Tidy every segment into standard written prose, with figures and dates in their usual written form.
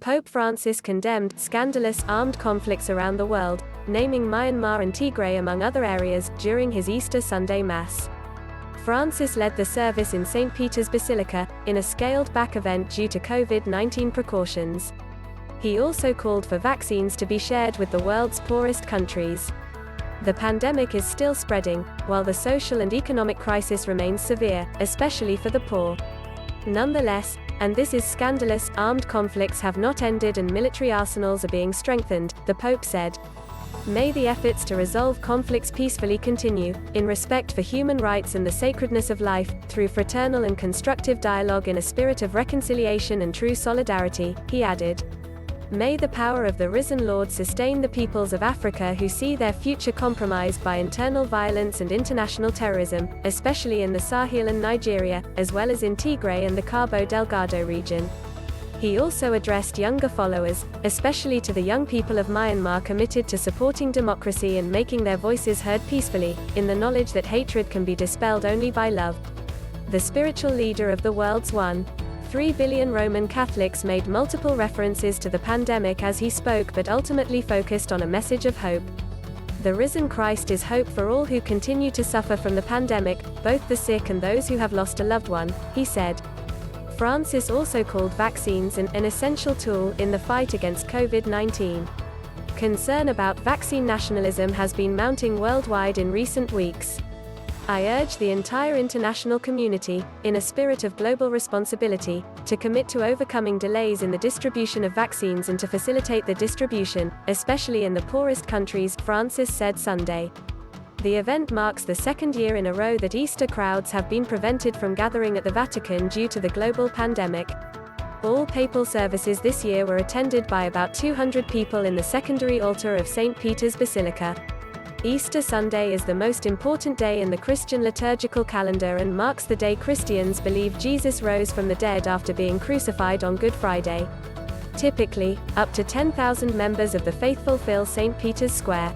Pope Francis condemned scandalous armed conflicts around the world, naming Myanmar and Tigray among other areas, during his Easter Sunday Mass. Francis led the service in St. Peter's Basilica, in a scaled-back event due to COVID-19 precautions. He also called for vaccines to be shared with the world's poorest countries. The pandemic is still spreading, while the social and economic crisis remains severe, especially for the poor. Nonetheless, and this is scandalous, armed conflicts have not ended and military arsenals are being strengthened, the Pope said. May the efforts to resolve conflicts peacefully continue, in respect for human rights and the sacredness of life, through fraternal and constructive dialogue in a spirit of reconciliation and true solidarity, he added. May the power of the risen Lord sustain the peoples of Africa who see their future compromised by internal violence and international terrorism, especially in the Sahel and Nigeria, as well as in Tigray and the Cabo Delgado region. He also addressed younger followers, especially to the young people of Myanmar committed to supporting democracy and making their voices heard peacefully, in the knowledge that hatred can be dispelled only by love. The spiritual leader of the world's 1.3 billion Roman Catholics made multiple references to the pandemic as he spoke, but ultimately focused on a message of hope. The risen Christ is hope for all who continue to suffer from the pandemic, both the sick and those who have lost a loved one, he said. Francis also called vaccines an essential tool in the fight against COVID-19. Concern about vaccine nationalism has been mounting worldwide in recent weeks. I urge the entire international community, in a spirit of global responsibility, to commit to overcoming delays in the distribution of vaccines and to facilitate the distribution, especially in the poorest countries, Francis said Sunday. The event marks the second year in a row that Easter crowds have been prevented from gathering at the Vatican due to the global pandemic. All papal services this year were attended by about 200 people in the secondary altar of St. Peter's Basilica. Easter Sunday is the most important day in the Christian liturgical calendar and marks the day Christians believe Jesus rose from the dead after being crucified on Good Friday. Typically, up to 10,000 members of the faithful fill St. Peter's Square.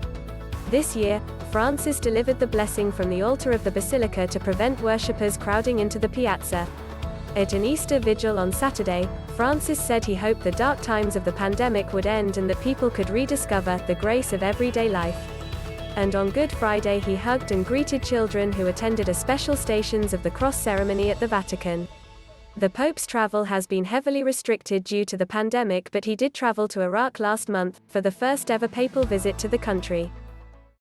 This year, Francis delivered the blessing from the altar of the Basilica to prevent worshippers crowding into the piazza. At an Easter vigil on Saturday, Francis said he hoped the dark times of the pandemic would end and that people could rediscover the grace of everyday life. And on Good Friday he hugged and greeted children who attended a special Stations of the Cross ceremony at the Vatican. The Pope's travel has been heavily restricted due to the pandemic, but he did travel to Iraq last month, for the first ever papal visit to the country.